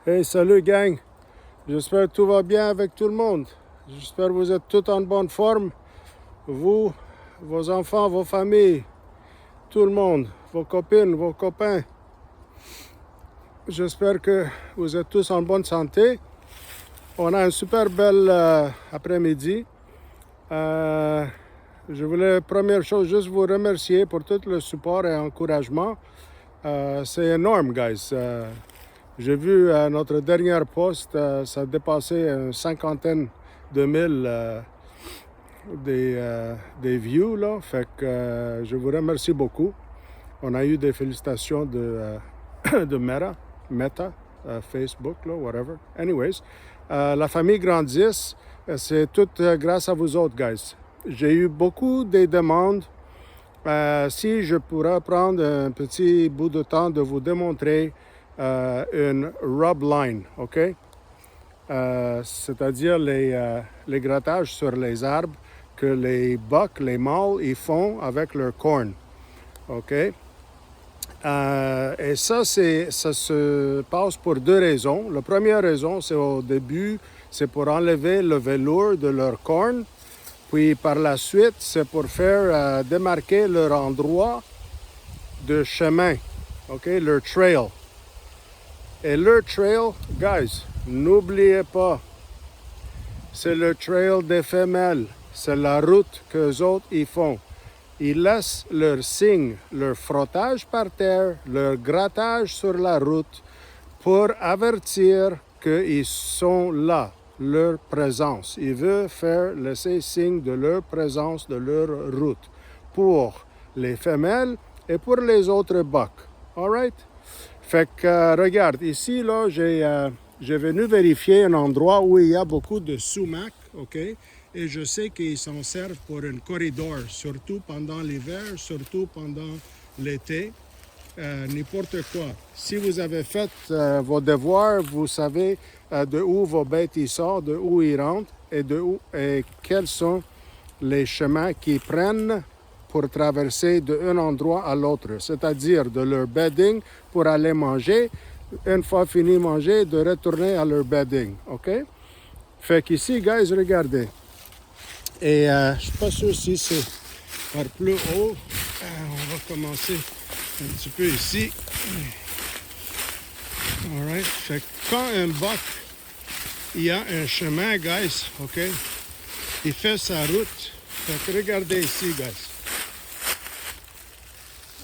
Hey, salut gang. J'espère que tout va bien avec tout le monde. J'espère que vous êtes tous en bonne forme. Vous, vos enfants, vos familles, tout le monde, vos copines, vos copains. J'espère que vous êtes tous en bonne santé. On a un super bel après-midi. Je voulais, première chose, juste vous remercier pour tout le support et encouragement. C'est énorme, guys. J'ai vu notre dernier post, ça dépassait une cinquantaine de mille des views, là. Fait que je vous remercie beaucoup. On a eu des félicitations de Meta, Facebook, là, whatever. Anyways, la famille grandisse, c'est tout grâce à vous autres, guys. J'ai eu beaucoup de demandes. Si je pourrais prendre un petit bout de temps de vous démontrer une rub line, OK? C'est-à-dire les grattages sur les arbres que les bucks, les mâles, ils font avec leur corn, OK? Et ça se passe pour deux raisons. La première raison, c'est au début, c'est pour enlever le velours de leur corn. Puis par la suite, c'est pour faire démarquer leur endroit de chemin, OK? Leur trail. Et leur trail, guys, n'oubliez pas, c'est le trail des femelles. C'est la route qu'eux autres ils font. Ils laissent leur signe, leur frottage par terre, leur grattage sur la route pour avertir qu'ils sont là, leur présence. Ils veulent laisser signe de leur présence, de leur route pour les femelles et pour les autres bucks. All right? Fait que, regarde, ici, là, j'ai venu vérifier un endroit où il y a beaucoup de sumac, OK? Et je sais qu'ils s'en servent pour un corridor, surtout pendant l'hiver, surtout pendant l'été, n'importe quoi. Si vous avez fait vos devoirs, vous savez de où vos bêtes ils sortent, de où ils rentrent et quels sont les chemins qu'ils prennent pour traverser d'un endroit à l'autre, c'est-à-dire de leur bedding pour aller manger, une fois fini manger, de retourner à leur bedding, OK? Fait qu'ici, guys, regardez. Et je ne suis pas sûr si c'est par plus haut. On va commencer un petit peu ici. All right. Fait que quand un buck, il y a un chemin, guys, OK? Il fait sa route. Fait que regardez ici, guys.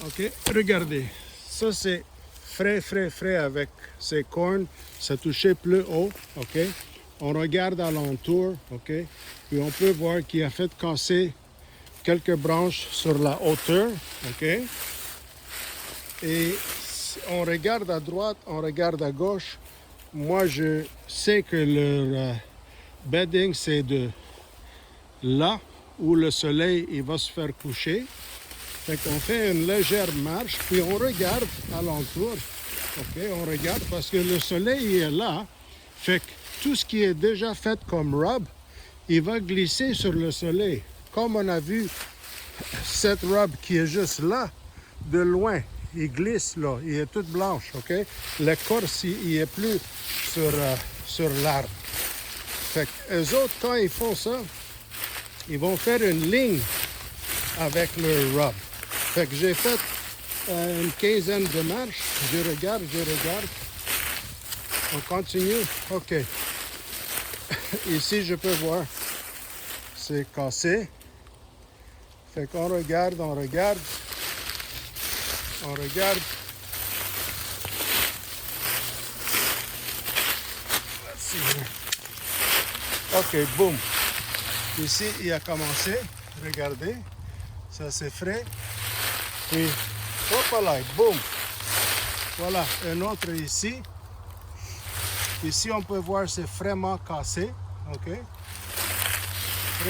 OK, regardez. Ça, c'est frais avec ses cornes. Ça touchait plus haut, OK? On regarde alentour, OK? Puis on peut voir qu'il a fait casser quelques branches sur la hauteur, OK? Et on regarde à droite, on regarde à gauche. Moi, je sais que leur bedding, c'est de là où le soleil il va se faire coucher. Fait qu'on fait une légère marche, puis on regarde alentour. OK, on regarde parce que le soleil est là. Fait que tout ce qui est déjà fait comme rub, il va glisser sur le soleil. Comme on a vu cette rub qui est juste là, de loin, il glisse là, il est toute blanche, OK? L'écorce, il est plus sur l'arbre. Fait que eux autres, quand ils font ça, ils vont faire une ligne avec leur rub. Fait que j'ai fait une quinzaine de marches. Je regarde. On continue. OK. Ici, je peux voir. C'est cassé. Fait qu'on regarde. Let's see here. OK, boum. Ici, il a commencé. Regardez. Ça, c'est frais. Puis, hop là, boum. Voilà, un autre ici. Ici, on peut voir c'est vraiment cassé. OK?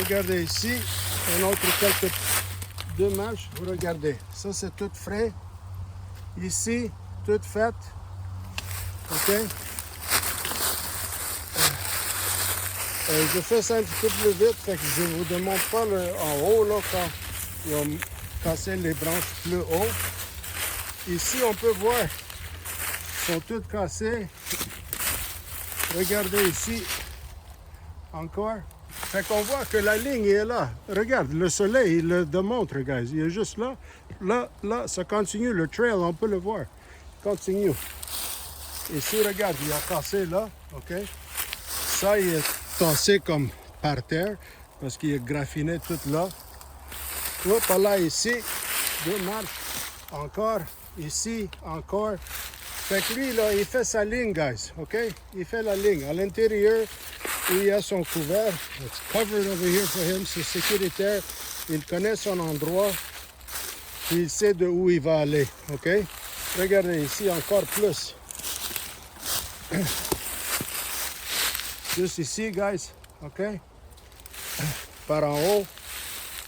Regardez ici, un autre quelques deux marches. Vous regardez, ça c'est tout frais. Ici, tout fait. OK? Je fais ça un petit peu plus vite, fait que je ne vous démontre pas en haut là, quand ils ont cassé les branches plus haut. Ici, on peut voir, ils sont toutes cassées. regardez ici, encore. Fait qu'on voit que la ligne est là. Regarde, le soleil, il le démontre, guys. Il est juste là. Là, ça continue. Le trail, on peut le voir. Continue. Ici, regarde, il a cassé là, OK? Ça, il est tassé comme par terre parce qu'il est graffiné tout là. Hop, là, ici, 2 marches. Encore, ici, encore. Fait que lui, là, il fait sa ligne, guys, OK? Il fait la ligne. À l'intérieur, il a son couvert. It's covered over here for him. C'est sécuritaire. Il connaît son endroit. Il sait de où il va aller, OK? Regardez ici, encore plus. Juste ici, guys, OK? Par en haut,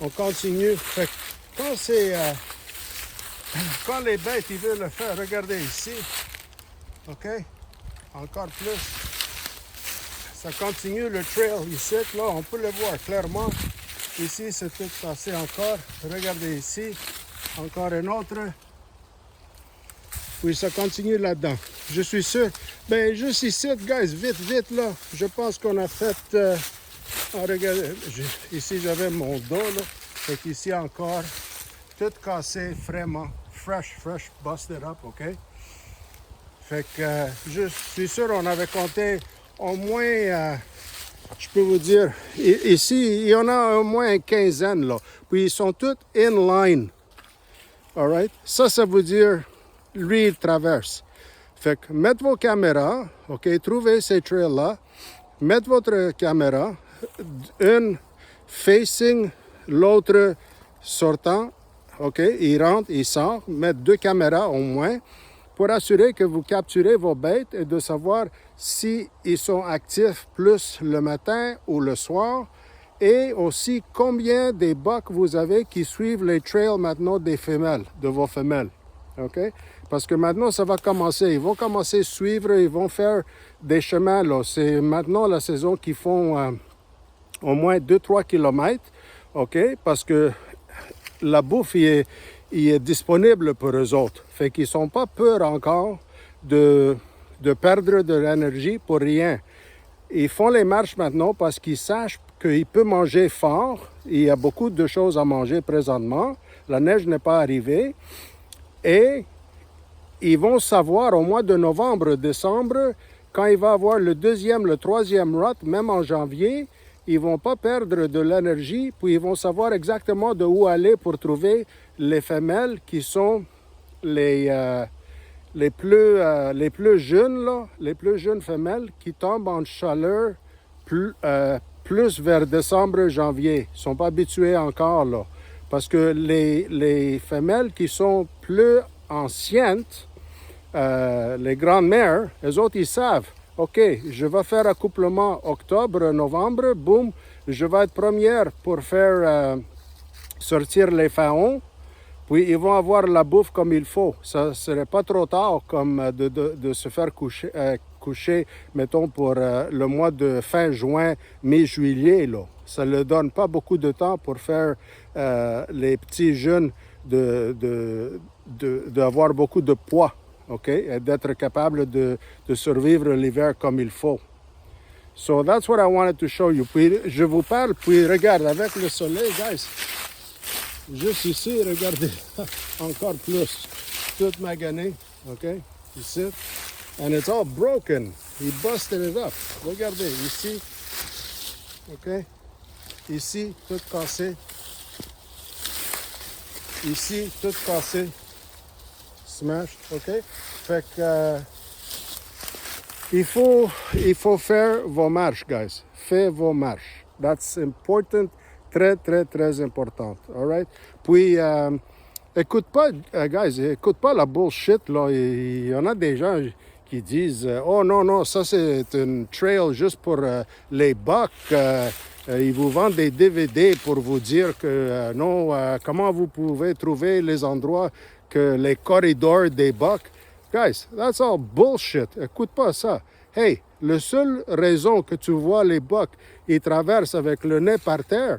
on continue. Fait que quand c'est... quand les bêtes, ils veulent le faire, regardez ici. OK? Encore plus. Ça continue le trail ici. Là, on peut le voir clairement. Ici, c'est tout passé encore. Regardez ici. Encore un autre. Oui, ça continue là-dedans. Je suis sûr. Ben, juste ici, guys, vite, vite, là. Je pense qu'on a fait... regardez, ici, j'avais mon dos, là. Fait qu'ici, encore, tout cassé, vraiment. Fresh, busted up, OK? Fait que, je suis sûr, on avait compté au moins... je peux vous dire, ici, il y en a au moins une quinzaine, là. Puis, ils sont tous in line. All right? Ça veut dire... Lui, il traverse. Fait que mettez vos caméras, OK, trouvez ces trails-là, mettez votre caméra, une facing, l'autre sortant, OK, il rentre, il sort, mettez 2 caméras au moins pour assurer que vous capturez vos bêtes et de savoir si ils sont actifs plus le matin ou le soir et aussi combien des bucks vous avez qui suivent les trails maintenant des femelles, de vos femelles. OK? Parce que maintenant, ça va commencer. Ils vont commencer à suivre, ils vont faire des chemins. Là. C'est maintenant la saison qu'ils font au moins 2-3 kilomètres. OK? Parce que la bouffe il est disponible pour eux autres. Fait qu'ils ne sont pas peur encore de perdre de l'énergie pour rien. Ils font les marches maintenant parce qu'ils sachent qu'ils peuvent manger fort. Il y a beaucoup de choses à manger présentement. La neige n'est pas arrivée. Et ils vont savoir au mois de novembre, décembre, quand il va avoir le 2e, le 3e rut, même en janvier, ils ne vont pas perdre de l'énergie, puis ils vont savoir exactement de où aller pour trouver les femelles qui sont les plus jeunes, là, les plus jeunes femelles qui tombent en chaleur plus vers décembre, janvier. Ils ne sont pas habitués encore, là. Parce que les femelles qui sont plus anciennes, les grandes-mères, elles autres, ils savent, OK, je vais faire accouplement octobre, novembre, boum, je vais être première pour faire sortir les faons, puis ils vont avoir la bouffe comme il faut. Ça ne serait pas trop tard comme de se faire coucher, mettons, pour le mois de fin juin, mi-juillet, là. Ça ne leur donne pas beaucoup de temps pour faire les petits jeunes d'avoir beaucoup de poids, OK? Et d'être capable de survivre l'hiver comme il faut. So that's what I wanted to show you. Puis je vous parle, puis regarde, avec le soleil, guys, juste ici, regardez, encore plus, tout magané, OK? Ici. And it's all broken. He busted it up. Regardez, ici, OK? Ici, tout cassé. Ici, tout cassé. Smashed, OK? Fait que il faut faire vos marches, guys. Faites vos marches. That's important. Très, très, très important. All right? Puis, écoute pas, guys, écoute pas la bullshit, là. Il y en a des gens qui disent oh non, ça c'est une trail juste pour les bucks. Ils vous vendent des DVD pour vous dire que non, comment vous pouvez trouver les endroits, que les corridors des bucks. Guys, that's all bullshit. Écoute pas ça. Hey, la seule raison que tu vois les bucks, ils traversent avec le nez par terre,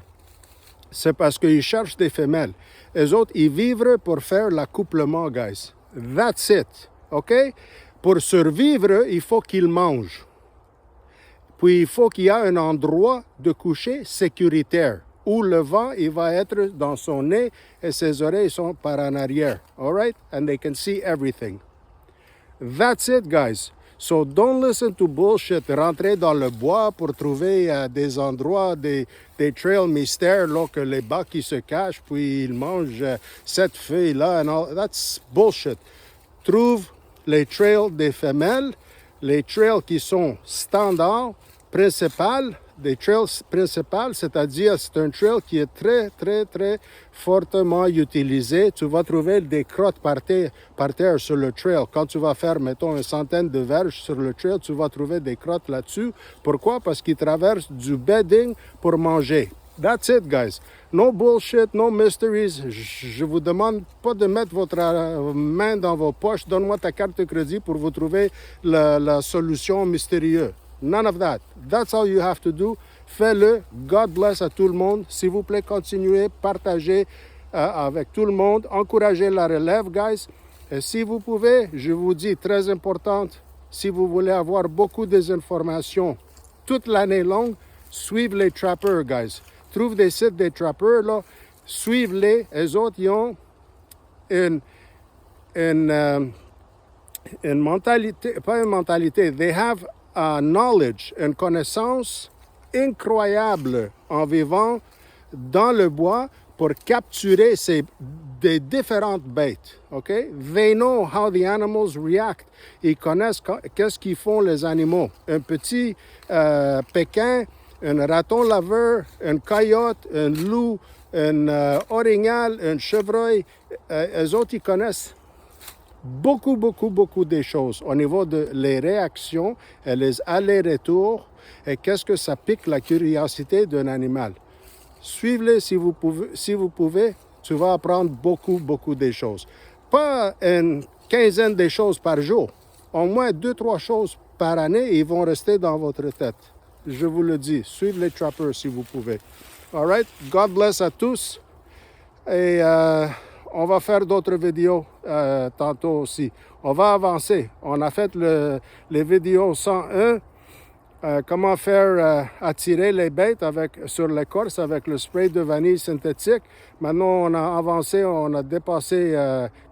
c'est parce qu'ils cherchent des femelles. Les autres, ils vivent pour faire l'accouplement, guys. That's it. OK? Pour survivre, il faut qu'ils mangent. Puis il faut qu'il y ait un endroit de coucher sécuritaire où le vent il va être dans son nez et ses oreilles sont par en arrière. All right? And they can see everything. That's it, guys. So don't listen to bullshit. Rentrez dans le bois pour trouver des endroits, des trails mystères, là, que les bacs qui se cachent, puis ils mangent cette feuille-là. And all. That's bullshit. Trouve les trails des femelles, les trails qui sont standards, principales, des trails principales, c'est-à-dire c'est un trail qui est très, très, très fortement utilisé. Tu vas trouver des crottes par terre sur le trail. Quand tu vas faire, mettons, une centaine de verges sur le trail, tu vas trouver des crottes là-dessus. Pourquoi? Parce qu'ils traversent du bedding pour manger. That's it, guys. No bullshit, no mysteries. Je vous demande pas de mettre votre main dans vos poches. Donne-moi ta carte de crédit pour vous trouver la solution mystérieuse. None of that. That's all you have to do. Fais-le. God bless à tout le monde. S'il vous plaît, continuez, partagez avec tout le monde. Encouragez la relève, guys. Et si vous pouvez, je vous dis, très importante, si vous voulez avoir beaucoup d'informations toute l'année longue, suivez les trappers, guys. Trouve des sites des trappers, là. Suivez-les. Les autres, ils ont une mentalité, pas une mentalité, they have knowledge, une connaissance incroyable en vivant dans le bois pour capturer des différentes bêtes. Okay? They know how the animals react. Ils connaissent qu'est-ce qu'ils font les animaux. Un petit pékin, un raton laveur, un coyote, un loup, un orignal, un chevreuil. Eux autres, ils connaissent beaucoup des choses au niveau de les réactions et les allers-retours et qu'est-ce que ça pique la curiosité d'un animal. Suivez-les si vous pouvez, tu vas apprendre beaucoup de choses. Pas une quinzaine de choses par jour, au moins 2-3 choses par année et ils vont rester dans votre tête. Je vous le dis, suivez les trappers si vous pouvez. All right, God bless à tous et on va faire d'autres vidéos tantôt aussi. On va avancer. On a fait les vidéos 101, comment faire attirer les bêtes sur l'écorce avec le spray de vanille synthétique. Maintenant, on a avancé, on a dépassé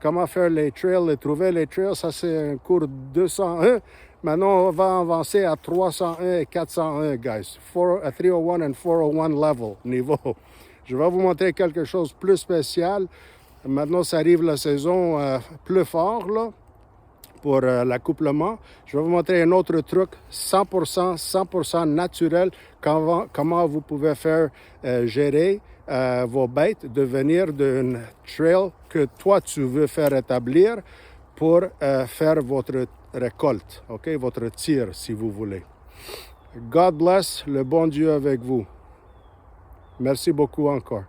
comment faire les trails et trouver les trails. Ça, c'est un cours 201. Maintenant, on va avancer à 301 et 401, guys. 301 and 401 level, niveau. Je vais vous montrer quelque chose de plus spécial. Maintenant, ça arrive la saison plus fort là, pour l'accouplement. Je vais vous montrer un autre truc 100% naturel, comment vous pouvez faire gérer vos bêtes, devenir d'une trail que toi, tu veux faire établir pour faire votre récolte, okay? Votre tir, si vous voulez. God bless, le bon Dieu avec vous. Merci beaucoup encore.